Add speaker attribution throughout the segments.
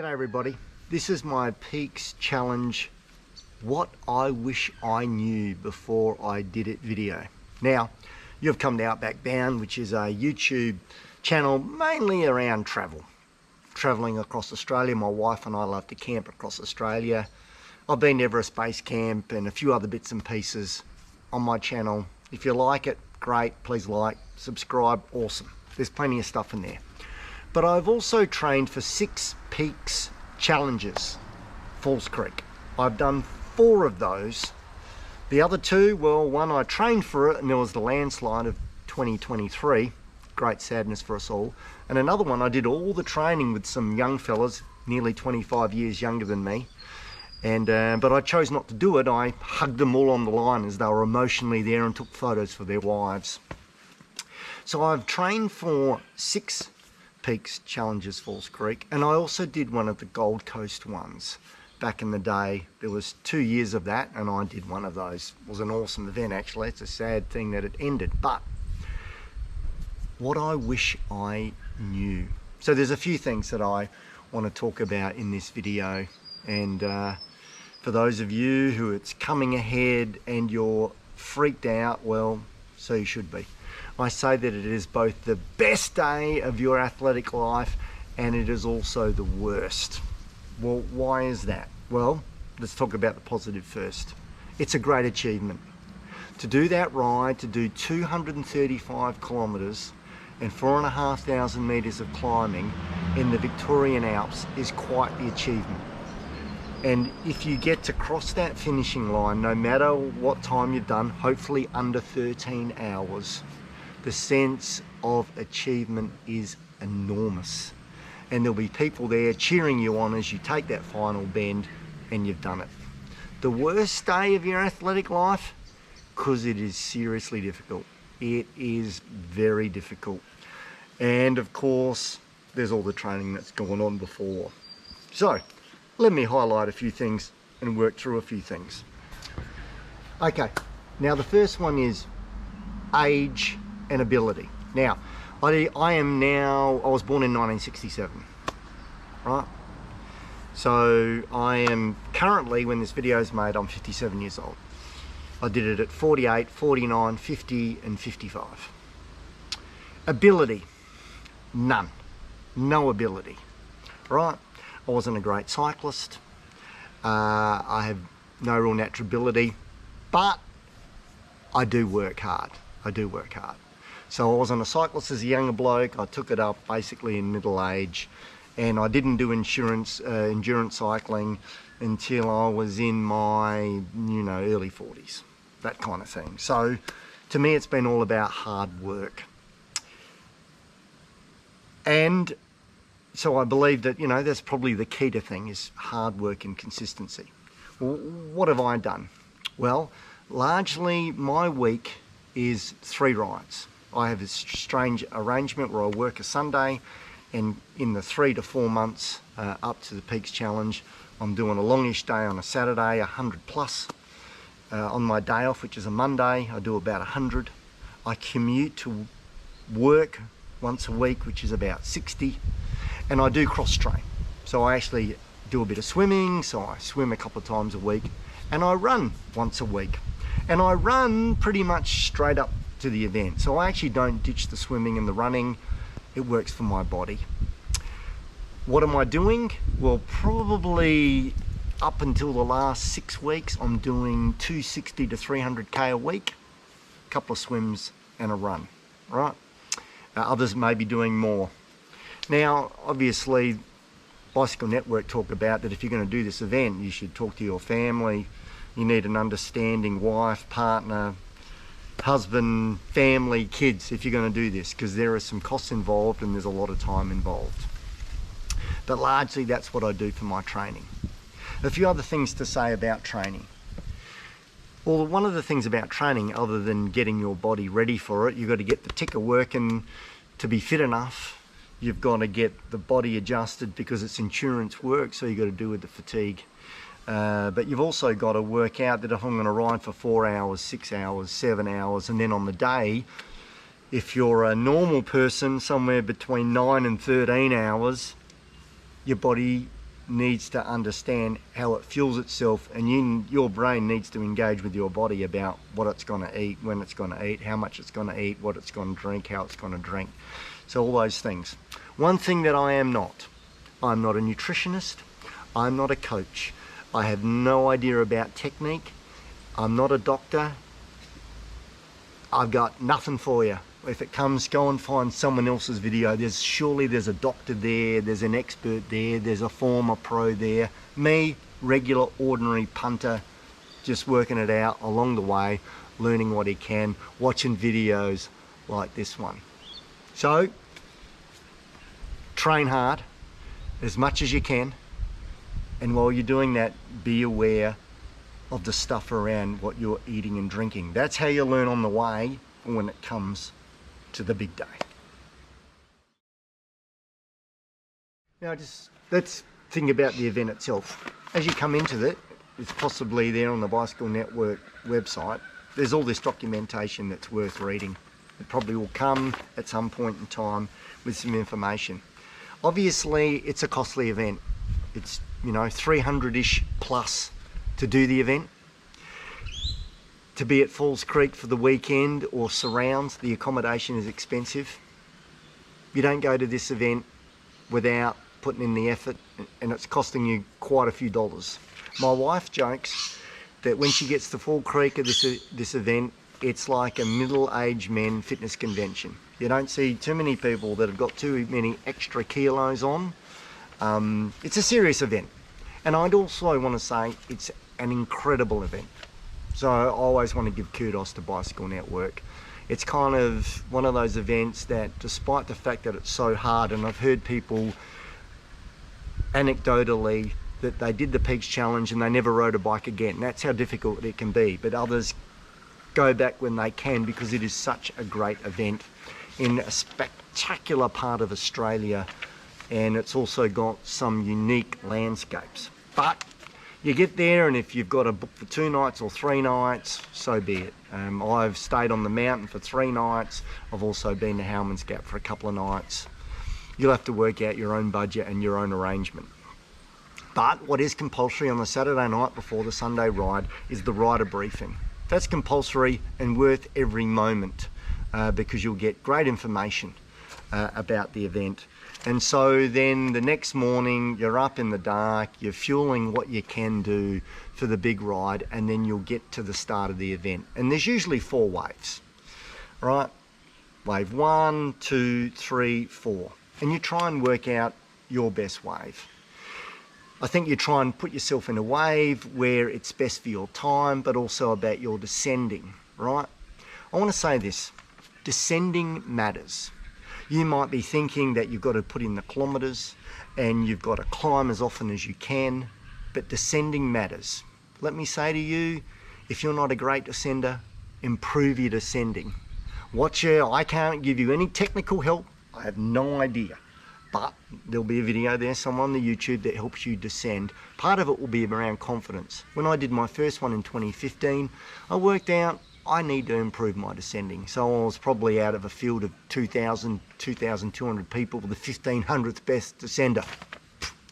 Speaker 1: G'day everybody, this is my Peaks Challenge What I Wish I Knew Before I Did It video. Now, you've come to Outback Bound, which is a YouTube channel mainly around travelling across Australia. My wife and I love to camp across Australia. I've been to Everest Base Camp and a few other bits and pieces on my channel. If you like it, great, please like, subscribe, awesome. There's plenty of stuff in there. But I've also trained for 6 Peaks Challenges, Falls Creek. I've done 4 of those. The other 2, well, one I trained for it and there was the landslide of 2023. Great sadness for us all. And another one, I did all the training with some young fellas, nearly 25 years younger than me. But I chose not to do it. I hugged them all on the line as they were emotionally there and took photos for their wives. So I've trained for 6 Peaks Challenges Falls Creek, and I also did one of the Gold Coast ones back in the day. There was 2 years of that and I did one of those. It was an awesome event actually. It's a sad thing that it ended, but what I wish I knew. So there's a few things that I want to talk about in this video, and for those of you who it's coming ahead and you're freaked out, well, so you should be. I say that it is both the best day of your athletic life and it is also the worst. Well, why is that? Well, let's talk about the positive first. It's a great achievement. To do that ride, to do 235 kilometres and 4,500 metres of climbing in the Victorian Alps is quite the achievement. And if you get to cross that finishing line, no matter what time you've done, hopefully under 13 hours, the sense of achievement is enormous. And there'll be people there cheering you on as you take that final bend and you've done it. The worst day of your athletic life, because it is seriously difficult. It is very difficult. And of course, there's all the training that's gone on before. So, let me highlight a few things and work through a few things. Okay, now the first one is age and ability. Now, I was born in 1967, right? So I am currently, when this video is made, I'm 57 years old. I did it at 48, 49, 50 and 55. Ability, none, no ability, right? I wasn't a great cyclist. I have no real natural ability, but I do work hard. I do work hard. So I wasn't a cyclist as a younger bloke. I took it up basically in middle age, and I didn't do endurance cycling until I was in my, early 40s, that kind of thing. So to me, it's been all about hard work. And so I believe that, that's probably the key to thing is hard work and consistency. Well, what have I done? Well, largely my week is 3 rides. I have this strange arrangement where I work a Sunday, and in the 3 to 4 months up to the Peaks Challenge, I'm doing a longish day on a Saturday, 100 plus. On my day off, which is a Monday, I do about 100. I commute to work once a week, which is about 60, and I do cross train. So I actually do a bit of swimming, so I swim a couple of times a week, and I run once a week. And I run pretty much straight up to the event. So I actually don't ditch the swimming and the running. It works for my body. What am I doing? Well, probably up until the last 6 weeks, I'm doing 260 to 300k a week, a couple of swims and a run, right? Others may be doing more. Now, obviously, Bicycle Network talk about that if you're going to do this event, you should talk to your family. You need an understanding wife, partner, husband, family, kids if you're going to do this, because there are some costs involved and there's a lot of time involved. But largely that's what I do for my training. A few other things to say about training. Well, one of the things about training, other than getting your body ready for it, you've got to get the ticker working to be fit enough. You've got to get the body adjusted because it's endurance work, so you've got to do with the fatigue. But you've also got to work out that if I'm going to ride for 4 hours, 6 hours, 7 hours, and then on the day, if you're a normal person, somewhere between 9 and 13 hours, your body needs to understand how it fuels itself, and your brain needs to engage with your body about what it's going to eat, when it's going to eat, how much it's going to eat, what it's going to drink, how it's going to drink. So all those things. One thing that I'm not a nutritionist, I'm not a coach. I have no idea about technique. I'm not a doctor. I've got nothing for you. If it comes, go and find someone else's video. Surely there's a doctor there, there's an expert there, there's a former pro there. Me, regular, ordinary punter, just working it out along the way, learning what he can, watching videos like this one. So, train hard as much as you can, and while you're doing that, be aware of the stuff around what you're eating and drinking. That's how you learn on the way when it comes to the big day. Now let's think about the event itself. As you come into it, it's possibly there on the Bicycle Network website. There's all this documentation that's worth reading. It probably will come at some point in time with some information. Obviously, it's a costly event. It's, 300-ish plus to do the event. To be at Falls Creek for the weekend or surrounds, the accommodation is expensive. You don't go to this event without putting in the effort, and it's costing you quite a few dollars. My wife jokes that when she gets to Fall Creek at this event, it's like a middle-aged men fitness convention. You don't see too many people that have got too many extra kilos on. It's a serious event. And I'd also want to say it's an incredible event. So I always want to give kudos to Bicycle Network. It's kind of one of those events that, despite the fact that it's so hard, and I've heard people anecdotally that they did the Peaks Challenge and they never rode a bike again. That's how difficult it can be. But others go back when they can, because it is such a great event in a spectacular part of Australia, and it's also got some unique landscapes. But you get there, and if you've got a book for 2 nights or 3 nights, so be it. I've stayed on the mountain for 3 nights. I've also been to Howman's Gap for a couple of nights. You'll have to work out your own budget and your own arrangement. But what is compulsory on the Saturday night before the Sunday ride is the rider briefing. That's compulsory and worth every moment, because you'll get great information about the event. And so then the next morning you're up in the dark, you're fueling what you can do for the big ride, and then you'll get to the start of the event. And there's usually 4 waves, right? Wave 1, 2, 3, 4. And you try and work out your best wave. I think you try and put yourself in a wave where it's best for your time, but also about your descending, right? I want to say this, descending matters. You might be thinking that you've got to put in the kilometres and you've got to climb as often as you can, but descending matters. Let me say to you, if you're not a great descender, improve your descending. I can't give you any technical help. I have no idea, but there'll be a video there somewhere on the YouTube that helps you descend. Part of it will be around confidence. When I did my first one in 2015, I worked out I need to improve my descending. So I was probably out of a field of 2,000, 2,200 people, the 1,500th best descender.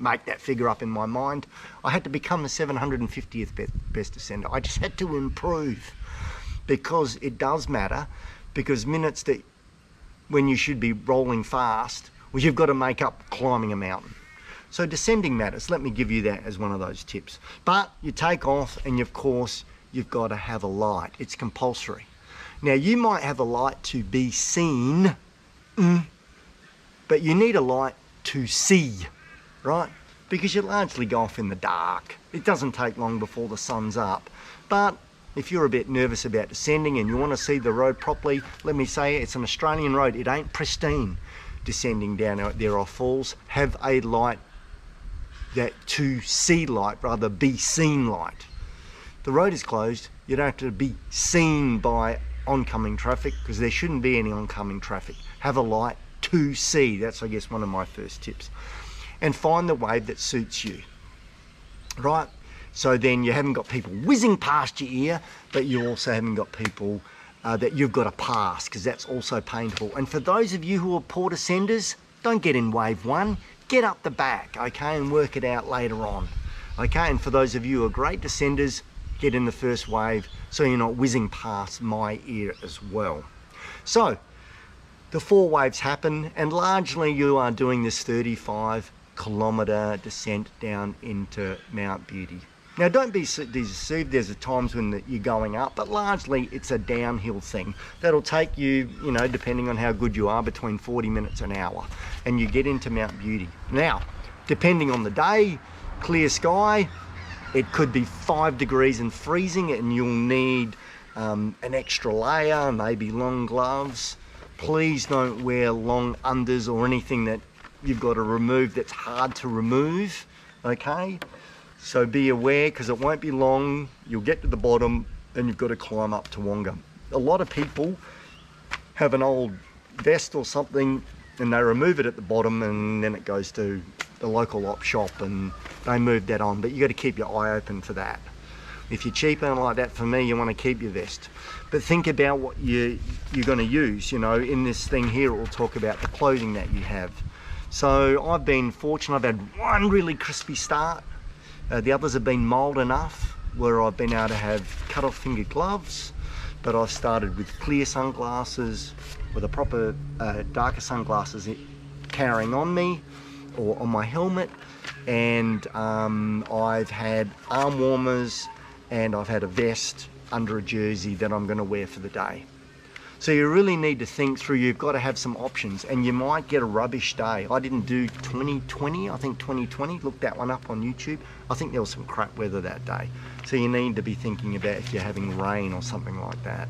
Speaker 1: Make that figure up in my mind. I had to become the 750th best descender. I just had to improve, because it does matter, because minutes that when you should be rolling fast, well, you've got to make up climbing a mountain. So descending matters. Let me give you that as one of those tips. But you take off, and of course, you've got to have a light. It's compulsory. Now, you might have a light to be seen, but you need a light to see, right? Because you largely go off in the dark. It doesn't take long before the sun's up. But if you're a bit nervous about descending and you want to see the road properly, let me say it's an Australian road. It ain't pristine descending down out there off falls. Have a light, that to see light, rather be seen light. The road is closed. You don't have to be seen by oncoming traffic, because there shouldn't be any oncoming traffic. Have a light to see. That's, I guess, one of my first tips. And find the wave that suits you, right? So then you haven't got people whizzing past your ear, but you also haven't got people that you've got to pass, because that's also painful. And for those of you who are poor descenders, don't get in wave 1. get up the back, okay, and work it out later on. Okay, and for those of you who are great descenders, get in the first wave so you're not whizzing past my ear as well. So the 4 waves happen, and largely you are doing this 35-kilometre descent down into Mount Beauty. Now don't be deceived, there's times when you're going up, but largely it's a downhill thing. That'll take you, you know, depending on how good you are, between 40 minutes and an hour, and you get into Mount Beauty. Now, depending on the day, clear sky, it could be 5 degrees and freezing, and you'll need an extra layer, maybe long gloves. Please don't wear long unders or anything that you've got to remove that's hard to remove, okay? So be aware, because it won't be long. You'll get to the bottom and you've got to climb up Toowonga. A lot of people have an old vest or something and they remove it at the bottom, and then it goes to the local op shop and they move that on. But you got to keep your eye open for that. If you're cheap and like that, for me, you want to keep your vest. But think about what you're going to use. You know, in this thing here, it will talk about the clothing that you have. So I've been fortunate. I've had one really crispy start. The others have been mild enough where I've been able to have cut-off finger gloves, but I've started with clear sunglasses, with a proper darker sunglasses carrying on me or on my helmet, and I've had arm warmers, and I've had a vest under a jersey that I'm going to wear for the day. So you really need to think through. You've got to have some options, and you might get a rubbish day. I didn't do 2020, I think 2020, look that one up on YouTube. I think there was some crap weather that day. So you need to be thinking about if you're having rain or something like that.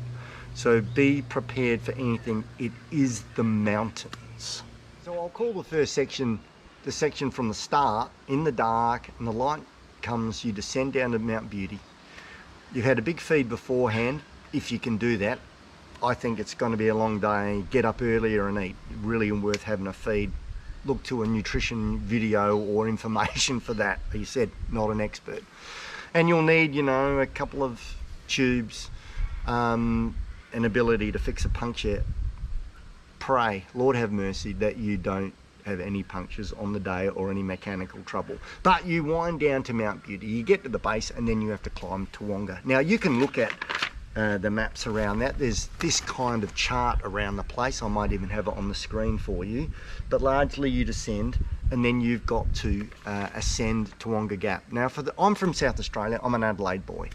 Speaker 1: So be prepared for anything. It is the mountains. So I'll call the first section, the section from the start, in the dark, and the light comes, you descend down to Mount Beauty. You've had a big feed beforehand, if you can do that. I think it's going to be a long day. Get up earlier and eat. Really worth having a feed. Look to a nutrition video or information for that. Like you said, not an expert. And you'll need, you know, a couple of tubes, an ability to fix a puncture. Pray, Lord have mercy, that you don't have any punctures on the day or any mechanical trouble. But you wind down to Mount Beauty. You get to the base and then you have to climb Toowonga. Now you can look at the maps around that. There's this kind of chart around the place. I might even have it on the screen for you. But largely you descend and then you've got to ascend Toowonga Gap. Now I'm from South Australia. I'm an Adelaide boy.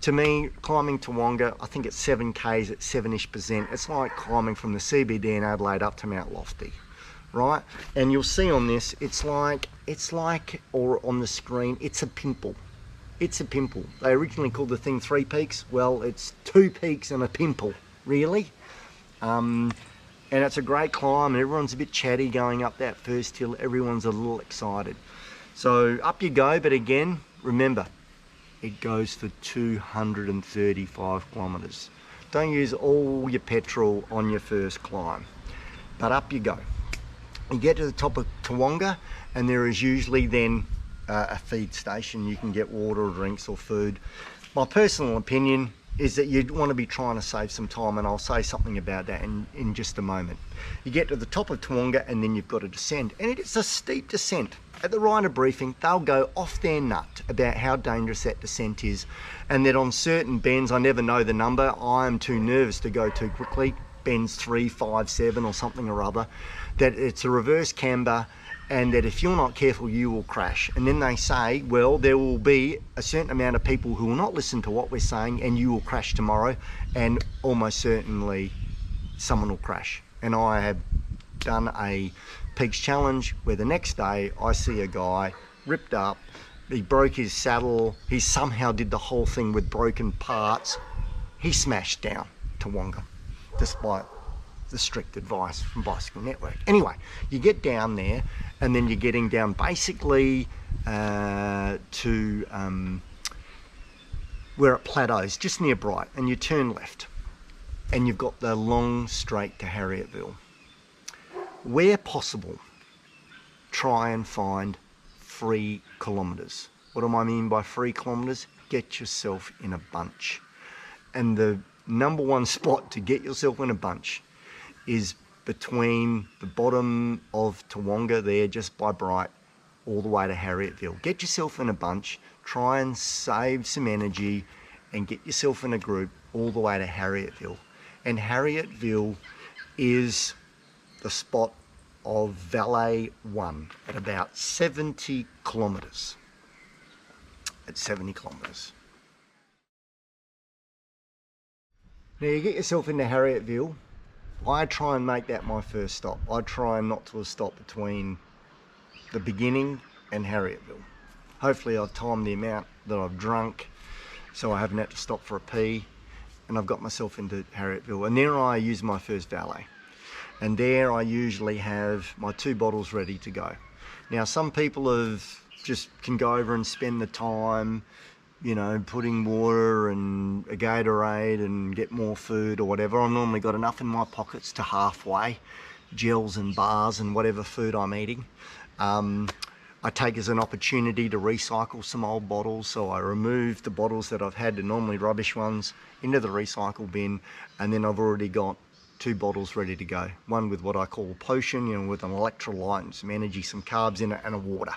Speaker 1: To me, climbing Toowonga, I think it's 7 k's at 7-ish%. It's like climbing from the CBD in Adelaide up to Mount Lofty, right? And you'll see on this, it's like, or on the screen, it's a pimple. It's a pimple. They originally called the thing 3 peaks. Well, it's 2 peaks and a pimple, really. And it's a great climb, and everyone's a bit chatty going up that first hill. Everyone's a little excited. So up you go, but again, remember, it goes for 235 kilometres. Don't use all your petrol on your first climb, but up you go. You get to the top of Toowonga, and there is usually then a feed station. You can get water or drinks or food. My personal opinion is that you'd want to be trying to save some time, and I'll say something about that in just a moment. You get to the top of Toowonga and then you've got to descend, and it's a steep descent. At the Rhino briefing, they'll go off their nut about how dangerous that descent is, and that on certain bends, I never know the number, I'm too nervous to go too quickly, bends 3, 5, 7 or something or other, that it's a reverse camber, and that if you're not careful, you will crash. And then they say, well, there will be a certain amount of people who will not listen to what we're saying, and you will crash tomorrow, and almost certainly someone will crash. And I have done a Peaks Challenge where the next day I see a guy ripped up, he broke his saddle, he somehow did the whole thing with broken parts. He smashed down Toowonga, despite the strict advice from Bicycle Network. Anyway, you get down there, and then you're getting down basically to where it plateaus, just near Bright, and you turn left, and you've got the long straight to Harrietville. Where possible, try and find 3 kilometres. What do I mean by 3 kilometres? Get yourself in a bunch. And the #1 spot to get yourself in a bunch is between the bottom of Toowoomba there, just by Bright, all the way to Harrietville. Get yourself in a bunch, try and save some energy and get yourself in a group all the way to Harrietville. And Harrietville is the spot of Valet 1 at about 70 kilometres. At 70 kilometres. Now you get yourself into Harrietville. I try and make that my first stop. I try not to stop between the beginning and Harrietville. Hopefully I've timed the amount that I've drunk so I haven't had to stop for a pee, and I've got myself into Harrietville. And there I use my first valet. And there I usually have my 2 bottles ready to go. Now some people can go over and spend the time, you know, putting water and a Gatorade and get more food or whatever. I've normally got enough in my pockets to halfway, gels and bars and whatever food I'm eating. I take as an opportunity to recycle some old bottles, so I remove the bottles that I've had, the normally rubbish ones, into the recycle bin, and then I've already got 2 bottles ready to go. One with what I call a potion, you know, with an electrolyte and some energy, some carbs in it, and a water.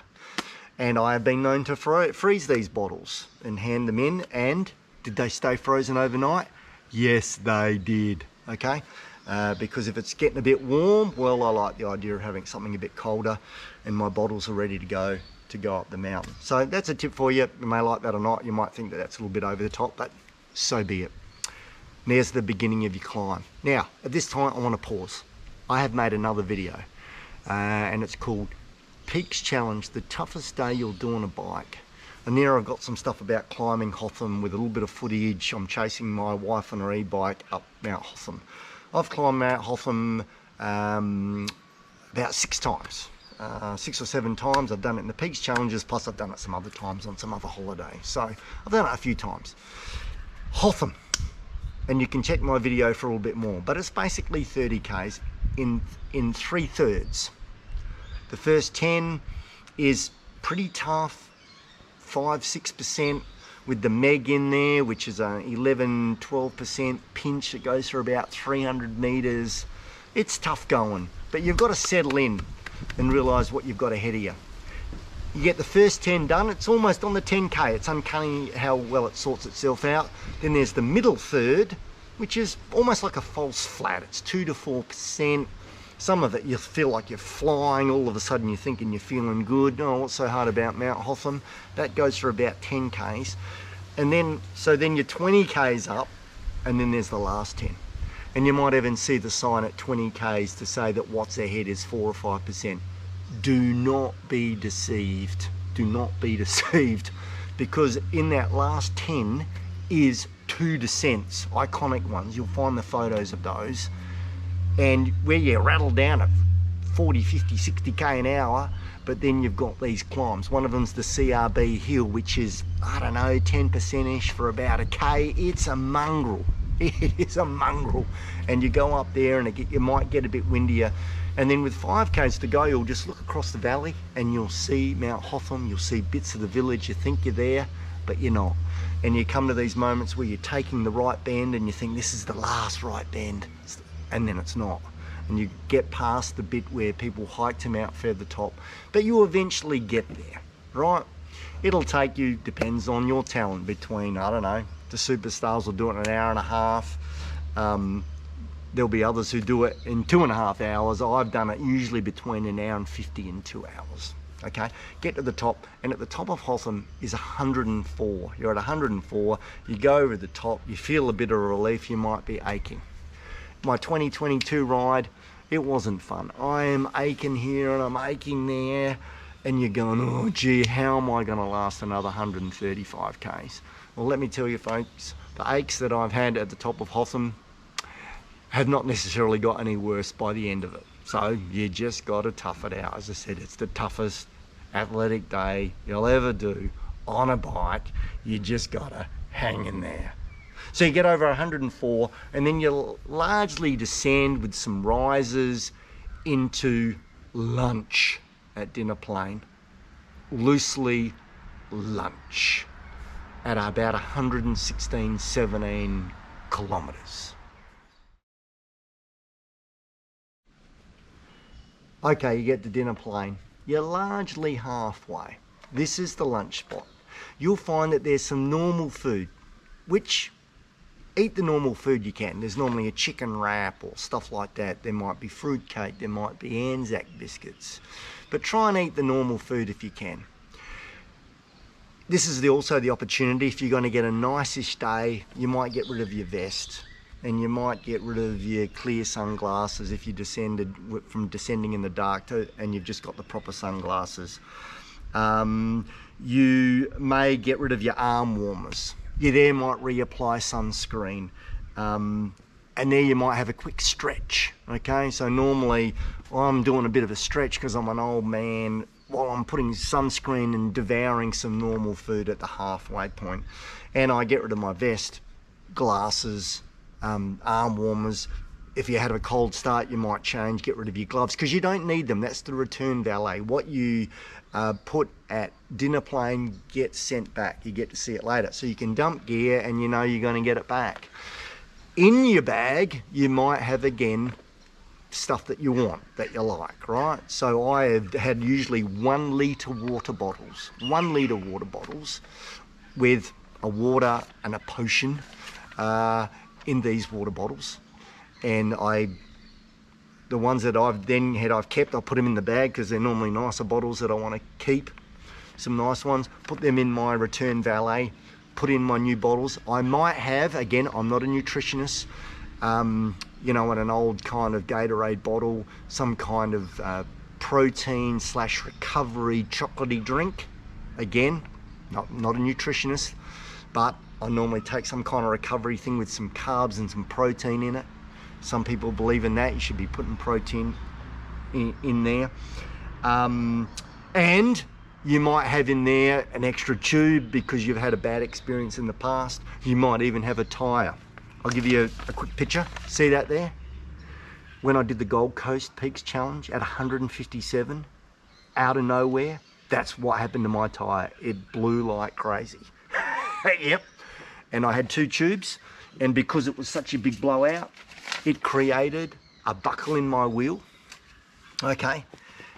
Speaker 1: And I have been known to freeze these bottles and hand them in, and did they stay frozen overnight? Yes, they did, okay? Because if it's getting a bit warm, well, I like the idea of having something a bit colder, and my bottles are ready to go up the mountain. So that's a tip for you. You may like that or not. You might think that that's a little bit over the top, but so be it. There's the beginning of your climb. Now, at this time, I want to pause. I have made another video, and it's called Peaks Challenge, the toughest day you'll do on a bike. And there I've got some stuff about climbing Hotham with a little bit of footage. I'm chasing my wife on her e-bike up Mount Hotham. I've climbed Mount Hotham about 6 times. 6 or 7 times. I've done it in the Peaks Challenges, plus I've done it some other times on some other holidays. So I've done it a few times. Hotham. And you can check my video for a little bit more. But it's basically 30 Ks in 3/3. The first 10 is pretty tough, 5-6%, with the Meg in there, which is a 11-12% pinch. It goes for about 300 meters. It's tough going, but you've got to settle in and realize what you've got ahead of you. You get the first 10 done, it's almost on the 10K. It's uncanny how well it sorts itself out. Then there's the middle third, which is almost like a false flat. It's 2 to 4%. Some of it you feel like you're flying, all of a sudden you're thinking you're feeling good. Oh, what's so hard about Mount Hotham? That goes for about 10 Ks. And then, so then you're 20 Ks up, and then there's the last 10. And you might even see the sign at 20 Ks to say that what's ahead is 4 or 5%. Do not be deceived. Do not be deceived, because in that last 10 is 2 descents, iconic ones. You'll find the photos of those. And where you rattle down at 40, 50, 60k an hour, but then you've got these climbs. One of them's the CRB hill, which is, I don't know, 10%-ish for about a K. It's a mongrel. It is a mongrel. And you go up there and you might get a bit windier. And then with 5Ks to go, you'll just look across the valley and you'll see Mount Hotham. You'll see bits of the village. You think you're there, but you're not. And you come to these moments where you're taking the right bend and you think this is the last right bend, and then it's not. And you get past the bit where people hike to Mount Feathertop, but you eventually get there, right? It'll take you, depends on your talent, between, I don't know, the superstars will do it in an hour and a half. There'll be others who do it in 2.5 hours. I've done it usually between an hour and 50 and 2 hours. Okay, get to the top, and at the top of Hotham is 104. You're at 104, you go over the top, you feel a bit of relief, you might be aching. My 2022 ride, it wasn't fun. I am aching here and I'm aching there, and you're going, oh gee, how am I going to last another 135 Ks? Well, let me tell you folks, the aches that I've had at the top of Hotham have not necessarily got any worse by the end of it. So you just got to tough it out. As I said, it's the toughest athletic day you'll ever do on a bike. You just got to hang in there. So you get over 104, and then you'll largely descend with some rises into lunch at Dinner Plain. Loosely lunch at about 116, 17 kilometres. Okay, you get to dinner plane. You're largely halfway. This is the lunch spot. You'll find that there's some normal food, which eat the normal food you can. There's normally a chicken wrap or stuff like that. There might be fruitcake, there might be Anzac biscuits. But try and eat the normal food if you can. This is also the opportunity, if you're going to get a nice-ish day, you might get rid of your vest and you might get rid of your clear sunglasses if you descending in the dark and you've just got the proper sunglasses. You may get rid of your arm warmers. You there might reapply sunscreen. And there you might have a quick stretch, okay? So normally I'm doing a bit of a stretch because I'm an old man while I'm putting sunscreen and devouring some normal food at the halfway point. And I get rid of my vest, glasses, arm warmers. If you had a cold start, you might change, get rid of your gloves because you don't need them. That's the return valet. What you put at dinner plane gets sent back. You get to see it later. So you can dump gear and you know you're going to get it back. In your bag, you might have, again, stuff that you want, that you like, right? So I have had usually 1 litre water bottles, 1 litre water bottles with a water and a potion in these water bottles. And the ones that I've kept, I put them in the bag because they're normally nicer bottles that I want to keep, some nice ones, put them in my return valet, put in my new bottles. I might have, again, I'm not a nutritionist, you know, in an old kind of Gatorade bottle, some kind of protein / recovery chocolatey drink. Again, not a nutritionist, but I normally take some kind of recovery thing with some carbs and some protein in it. Some people believe in that. You should be putting protein in there. And you might have in there an extra tube because you've had a bad experience in the past. You might even have a tyre. I'll give you a quick picture. See that there? When I did the Gold Coast Peaks Challenge at 157, out of nowhere, that's what happened to my tyre. It blew like crazy. Yep. And I had 2 tubes, and because it was such a big blowout, it created a buckle in my wheel. Okay.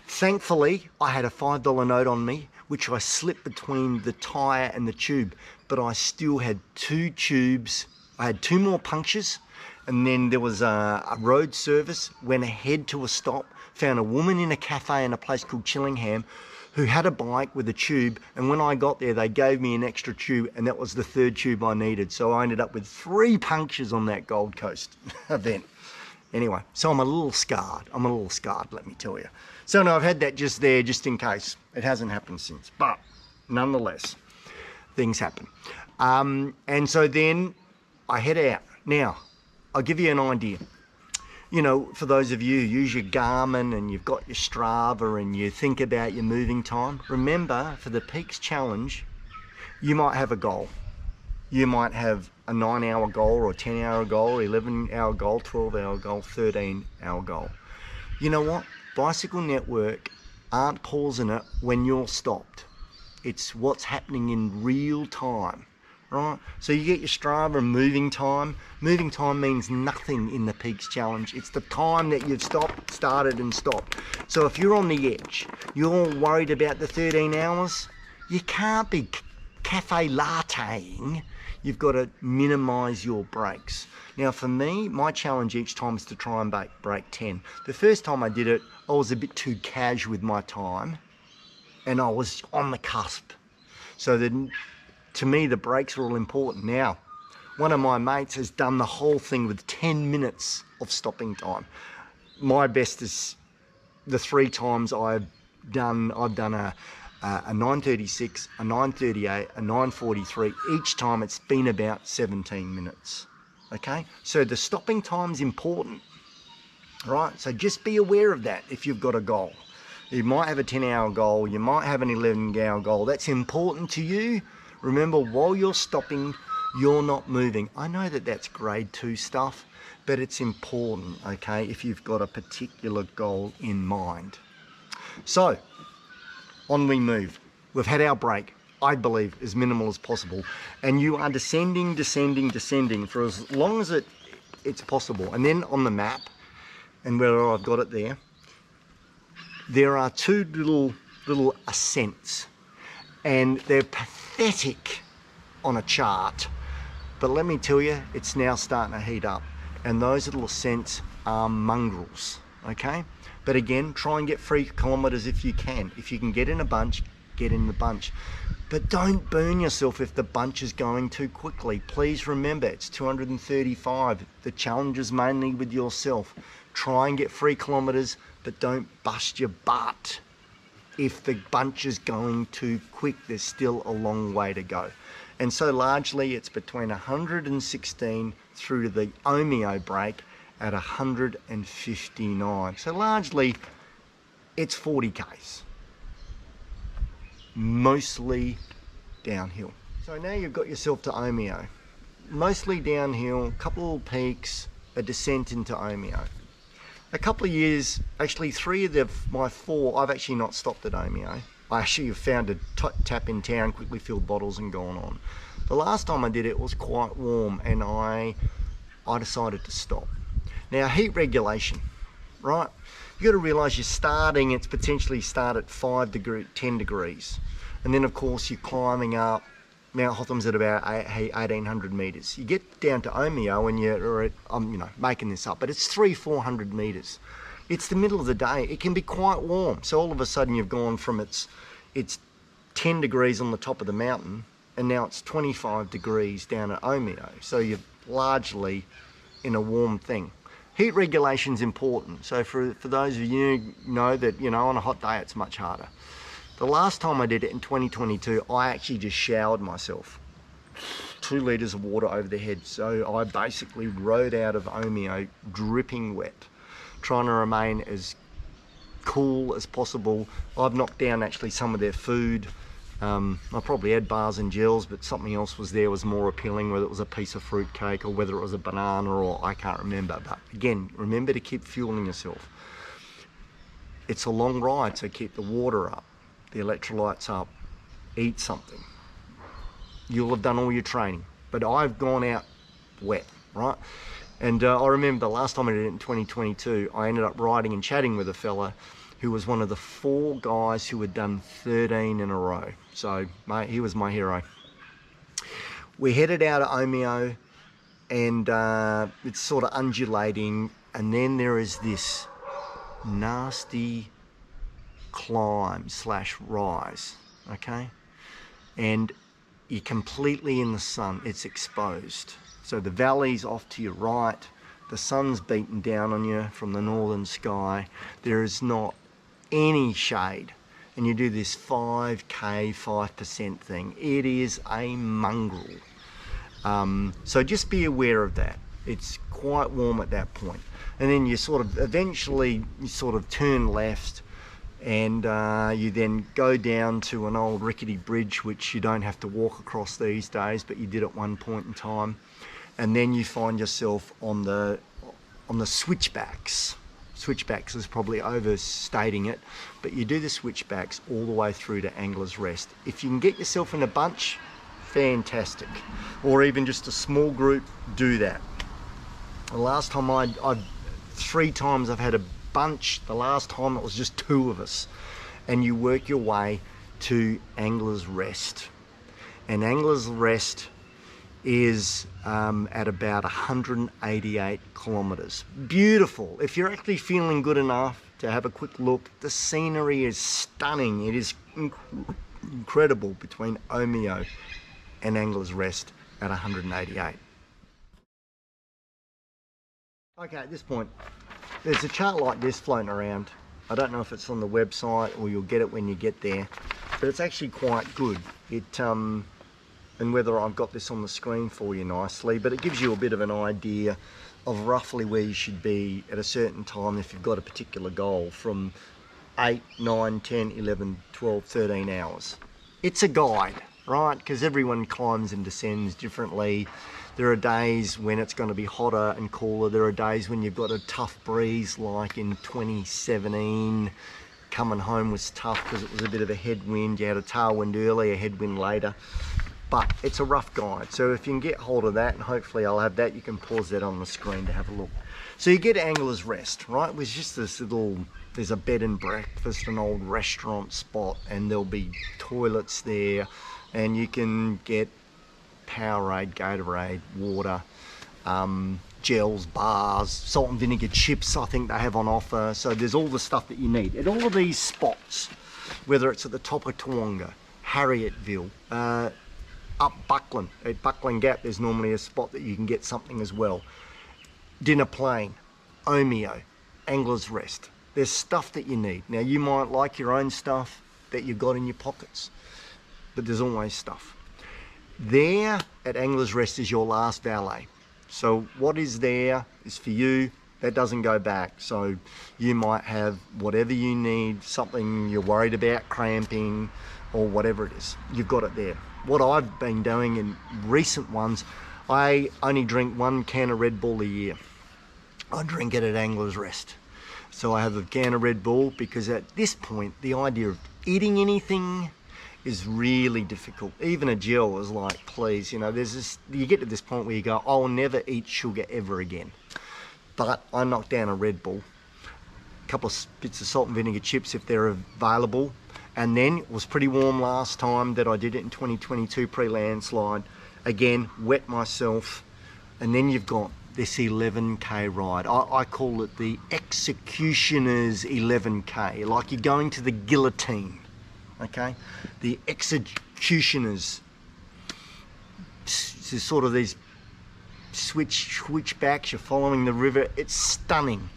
Speaker 1: Thankfully, I had a $5 note on me, which I slipped between the tyre and the tube, but I still had 2 tubes. I had 2 more punctures, and then there was a road service, went ahead to a stop, found a woman in a cafe in a place called Chillingham who had a bike with a tube, and when I got there, they gave me an extra tube, and that was the 3rd tube I needed. So I ended up with 3 punctures on that Gold Coast event. Anyway, so I'm a little scarred, let me tell you. So no, I've had that just there, just in case. It hasn't happened since, but nonetheless, things happen. And so then I head out. Now, I'll give you an idea. You know, for those of you who use your Garmin and you've got your Strava and you think about your moving time, remember, for the Peaks Challenge, you might have a goal. You might have a 9-hour goal or a 10-hour goal, 11-hour goal, 12-hour goal, 13-hour goal. You know what? Bicycle Network aren't pausing it when you're stopped. It's what's happening in real time, right? So you get your Strava moving time. Moving time means nothing in the Peaks Challenge. It's the time that you've started and stopped. So if you're on the edge, you're worried about the 13 hours, you can't be cafe latteing. You've got to minimize your breaks. Now for me, my challenge each time is to try and break 10. The first time I did it, I was a bit too casual with my time and I was on the cusp. So then, to me, the breaks are all important. Now, one of my mates has done the whole thing with 10 minutes of stopping time. My best is the 3 times I've done a 9:36, a 9:38, a 9:43. Each time it's been about 17 minutes. Okay, so the stopping time's important, right? So just be aware of that if you've got a goal. You might have a 10-hour goal, you might have an 11-hour goal. That's important to you. Remember, while you're stopping, you're not moving. I know that that's grade 2 stuff, but it's important, okay, if you've got a particular goal in mind. So, on we move. We've had our break, I believe, as minimal as possible. And you are descending for as long as it's possible. And then on the map, and where I've got it there, there are two little ascents, and they're pathetic on a chart. But let me tell you, it's now starting to heat up, and those little ascents are mongrels, okay? But again, try and get 3 kilometers if you can. If you can get in a bunch, get in the bunch. But don't burn yourself if the bunch is going too quickly. Please remember, it's 235. The challenge is mainly with yourself. Try and get 3 kilometers, but don't bust your butt. If the bunch is going too quick, there's still a long way to go. And so largely it's between 116 through to the Omeo break at 159. So largely it's 40 k's. Mostly downhill. So now you've got yourself to Omeo. Mostly downhill, couple of peaks, a descent into Omeo. A couple of years, actually 3 of my 4, I've actually not stopped at Omeo. I actually have found a tap in town, quickly filled bottles and gone on. The last time I did it was quite warm, and I decided to stop. Now, heat regulation, right? You got to realise you're starting, it's potentially start at 10 degrees. And then of course you're climbing up. Mount Hotham's at about 1,800 metres. You get down to Omeo and you're at, you know, making this up, but it's 300-400 metres. It's the middle of the day. It can be quite warm. So all of a sudden you've gone from it's 10 degrees on the top of the mountain, and now it's 25 degrees down at Omeo. So you're largely in a warm thing. Heat regulation is important. So for those of you who know that, you know, on a hot day it's much harder. The last time I did it in 2022, I actually just showered myself. 2 litres of water over the head. So I basically rode out of Omeo dripping wet, trying to remain as cool as possible. I've knocked down actually some of their food. I probably had bars and gels, but something else was more appealing, whether it was a piece of fruit cake or whether it was a banana, or I can't remember. But again, remember to keep fueling yourself. It's a long ride, so keep the water up, the electrolytes up, eat something. You'll have done all your training, but I've gone out wet, right? And I remember the last time I did it in 2022, I ended up riding and chatting with a fella who was one of the 4 guys who had done 13 in a row. So, mate, he was my hero. We headed out of Omeo, and it's sort of undulating, and then there is this nasty climb / rise, okay? And you're completely in the sun, it's exposed. So the valley's off to your right, the sun's beating down on you from the northern sky, there is not any shade, and you do this 5k 5% thing. It is a mongrel. So just be aware of that. It's quite warm at that point, and then you sort of eventually turn left, and you then go down to an old rickety bridge which you don't have to walk across these days, but you did at one point in time. And then you find yourself on the switchbacks. Switchbacks is probably overstating it, but you do the switchbacks all the way through to Angler's Rest. If you can get yourself in a bunch, fantastic. Or even just a small group, do that. The last time I've 3 times I've had a bunch. The last time it was just 2 of us. And you work your way to Angler's Rest. And Angler's Rest is at about 188 kilometers. Beautiful. If you're actually feeling good enough to have a quick look, the scenery is stunning. It is incredible between Omeo and Angler's Rest at 188. Okay, at this point, there's a chart like this floating around. I don't know if it's on the website or you'll get it when you get there, but it's actually quite good. And whether I've got this on the screen for you nicely, but it gives you a bit of an idea of roughly where you should be at a certain time if you've got a particular goal, from 8, 9, 10, 11, 12, 13 hours. It's a guide, right? Because everyone climbs and descends differently. There are days when it's going to be hotter and cooler. There are days when you've got a tough breeze, like in 2017. Coming home was tough because it was a bit of a headwind. You had a tailwind early, a headwind later. But it's a rough guide, so if you can get hold of that, and hopefully I'll have that, you can pause that on the screen to have a look. So you get Angler's Rest, right? It was just this little there's a bed and breakfast, an old restaurant spot, and there'll be toilets there, and you can get Powerade, Gatorade, water, gels, bars, salt and vinegar chips I think they have on offer. So there's all the stuff that you need at all of these spots, whether it's at the top of Toowoomba, Harrietville, up Buckland, at Buckland Gap there's normally a spot that you can get something as well. Dinner Plain, Omeo, Angler's Rest. There's stuff that you need. Now you might like your own stuff that you've got in your pockets, but there's always stuff. There at Angler's Rest is your last valet. So what is there is for you, that doesn't go back. So you might have whatever you need, something you're worried about, cramping or whatever it is, you've got it there. What I've been doing in recent ones, I only drink 1 can of Red Bull a year. I drink it at Angler's Rest. So I have a can of Red Bull because at this point, the idea of eating anything is really difficult. Even a gel is like, please, you know, there's this, you get to this point where you go, I'll never eat sugar ever again. But I knocked down a Red Bull, a couple of bits of salt and vinegar chips if they're available. And then it was pretty warm last time that I did it in 2022 pre-landslide. Again, wet myself. And then you've got this 11K ride. I call it the Executioner's 11K, like you're going to the guillotine. Okay, the Executioners, so sort of these switchbacks, you're following the river. It's stunning,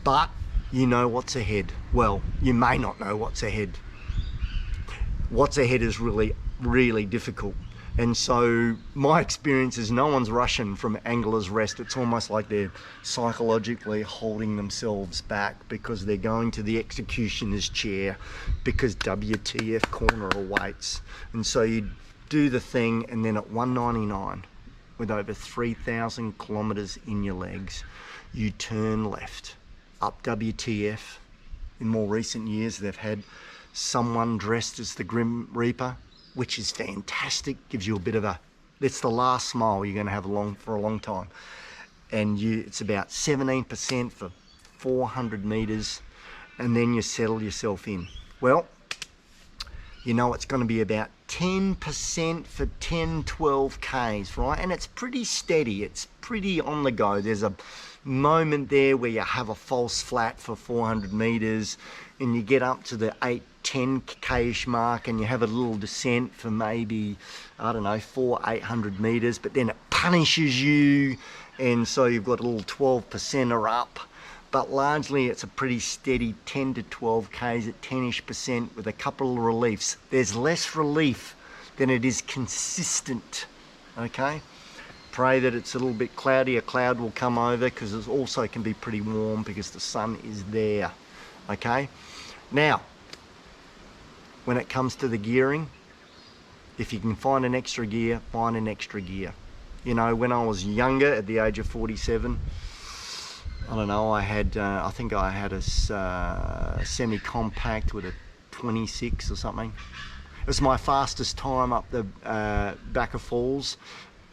Speaker 1: but you know what's ahead. Well, you may not know what's ahead. What's ahead is really difficult. And so my experience is no one's rushing from Angler's Rest. It's almost like they're psychologically holding themselves back because they're going to the executioner's chair because WTF corner awaits. And so you do the thing, and then at 199 with over 3,000 kilometers in your legs, you turn left up WTF. In more recent years, they've had someone dressed as the Grim Reaper, which is fantastic, gives you a bit of a, it's the last smile you're going to have for a long time. And it's about 17% for 400 meters, and then you settle yourself in. Well, you know it's going to be about 10% for 10, 12 Ks, right? And it's pretty steady, it's pretty on the go. There's a moment there where you have a false flat for 400 meters, and you get up to the 8, 10 K-ish mark, and you have a little descent for maybe, I don't know, 800 meters, but then it punishes you, and so you've got a little 12%er up. But largely it's a pretty steady 10 to 12 Ks at 10-ish% with a couple of reliefs. There's less relief than it is consistent, okay? Pray that it's a little bit cloudy. A cloud will come over because it also can be pretty warm because the sun is there, okay? Now, when it comes to the gearing, if you can find an extra gear, find an extra gear. You know, when I was younger, at the age of 47, I don't know, I think I had a semi-compact with a 26 or something. It was my fastest time up the Backer Falls,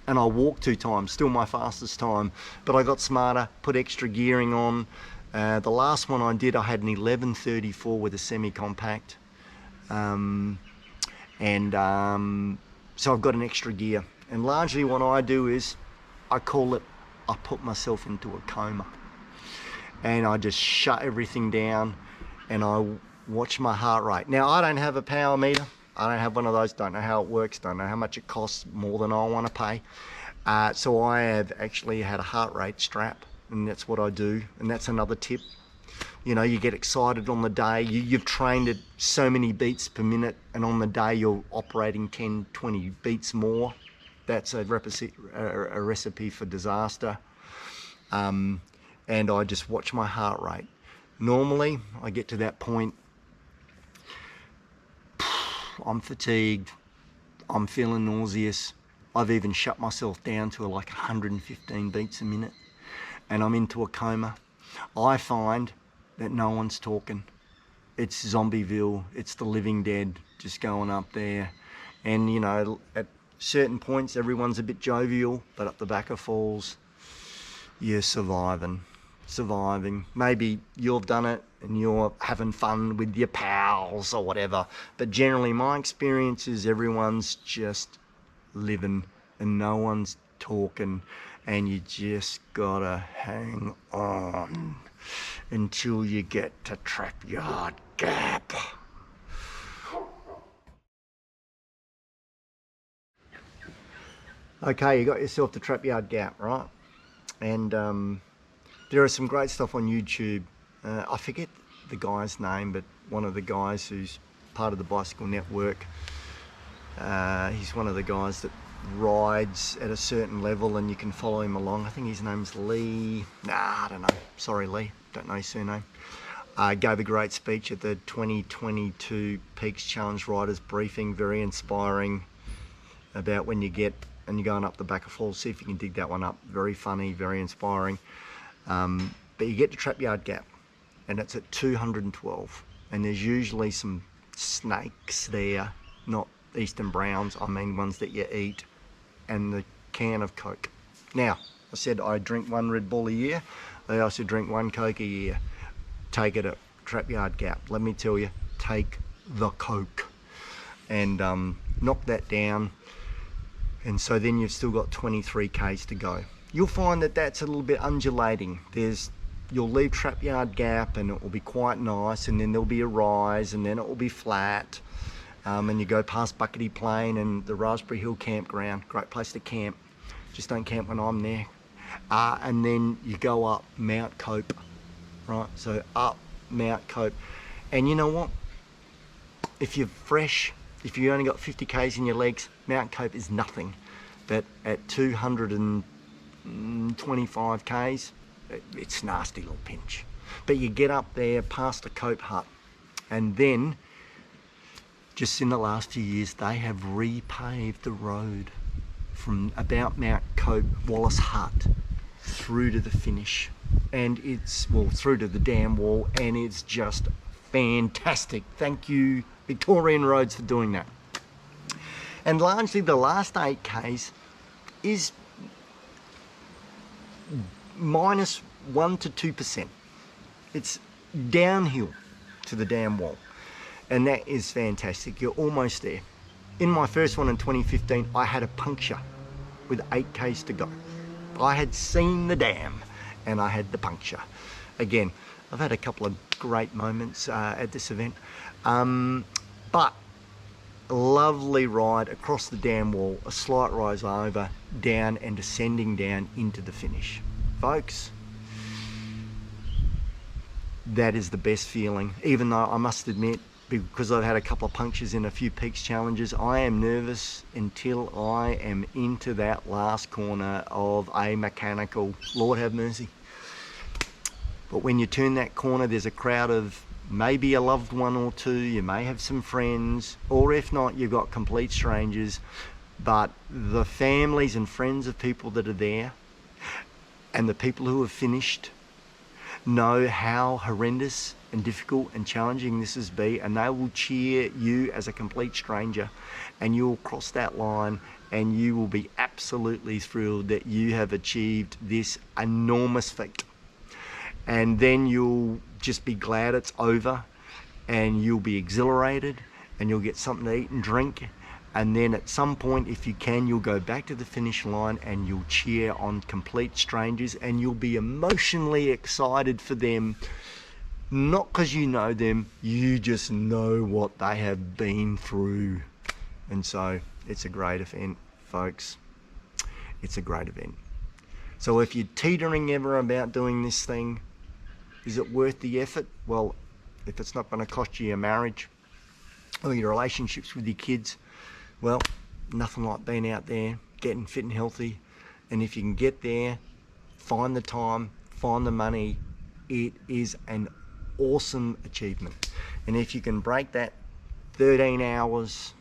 Speaker 1: and I walked 2 times, still my fastest time. But I got smarter, put extra gearing on. The last one I did, I had an 1134 with a semi-compact. So I've got an extra gear. And largely what I do is, I put myself into a coma. And I just shut everything down, and I watch my heart rate. Now, I don't have a power meter. I don't have one of those, don't know how it works, don't know how much it costs, more than I want to pay. So I have actually had a heart rate strap, and that's what I do. And that's another tip. You know, you get excited on the day, you've trained at so many beats per minute, and on the day you're operating 10, 20 beats more. That's a recipe for disaster. And I just watch my heart rate. Normally, I get to that point, I'm fatigued, I'm feeling nauseous. I've even shut myself down to like 115 beats a minute, and I'm into a coma. I find that no one's talking. It's Zombieville, it's the living dead just going up there. And you know, at certain points everyone's a bit jovial, but up the Backer Falls, you're surviving. surviving. Maybe you've done it and you're having fun with your pals or whatever, but generally my experience is everyone's just living and no one's talking, and you just gotta hang on until you get to Trapyard Gap. Okay, you got yourself to Trapyard Gap, right? And there is some great stuff on YouTube. I forget the guy's name, but one of the guys who's part of the Bicycle Network, he's one of the guys that rides at a certain level and you can follow him along. I think his name's Lee. I don't know. Sorry, Lee. Don't know his surname. Gave a great speech at the 2022 Peaks Challenge Riders Briefing. Very inspiring about when you get and you're going up the back of falls. See if you can dig that one up. Very funny, very inspiring. But you get to Trapyard Gap and it's at 212, and there's usually some snakes there, not Eastern Browns, I mean ones that you eat, and the can of Coke. Now, I said I drink 1 Red Bull a year. They also drink 1 Coke a year. Take it at Trapyard Gap. Let me tell you, take the Coke and knock that down. And so then you've still got 23 Ks to go. You'll find that that's a little bit undulating. You'll leave Trapyard Gap and it will be quite nice, and then there'll be a rise, and then it will be flat. And you go past Buckety Plain and the Raspberry Hill Campground. Great place to camp. Just don't camp when I'm there. And then you go up Mount Cope, right? So up Mount Cope. And you know what? If you're fresh, if you only got 50 Ks in your legs, Mount Cope is nothing. But at 225 Ks, it's a nasty little pinch. But you get up there past the Cope Hut, and then just in the last few years they have repaved the road from about Mount Cope, Wallace Hut, through to the finish, and it's, well, through to the dam wall, and it's just fantastic. Thank you Victorian Roads for doing that. And largely the last 8 Ks is minus 1 to 2%. It's downhill to the dam wall, and that is fantastic. You're almost there. In my first one in 2015, I had a puncture with 8 Ks to go. I had seen the dam and I had the puncture. Again, I've had a couple of great moments at this event, but a lovely ride across the dam wall, a slight rise over, down and descending down into the finish. Folks, that is the best feeling. Even though I must admit, because I've had a couple of punctures in a few Peaks challenges, I am nervous until I am into that last corner of a mechanical, Lord have mercy. But when you turn that corner, there's a crowd of maybe a loved one or two, you may have some friends, or if not, you've got complete strangers. But the families and friends of people that are there, and the people who have finished, know how horrendous and difficult and challenging this has been, and they will cheer you as a complete stranger, and you'll cross that line and you will be absolutely thrilled that you have achieved this enormous feat. And then you'll just be glad it's over, and you'll be exhilarated, and you'll get something to eat and drink, and then at some point, if you can, you'll go back to the finish line and you'll cheer on complete strangers, and you'll be emotionally excited for them, not because you know them, you just know what they have been through. And so it's a great event, folks. It's a great event. So if you're teetering ever about doing this thing, is it worth the effort? Well, if it's not going to cost you your marriage or your relationships with your kids, well, nothing like being out there, getting fit and healthy. And if you can get there, find the time, find the money, it is an awesome achievement. And if you can break that 13 hours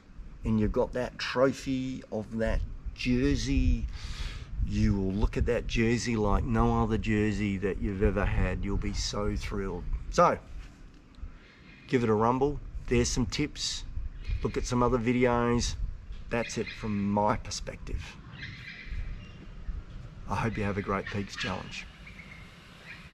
Speaker 1: and you've got that trophy of that jersey, you will look at that jersey like no other jersey that you've ever had. You'll be so thrilled. So, give it a rumble. There's some tips. Look at some other videos. That's it from my perspective. I hope you have a great Peaks Challenge.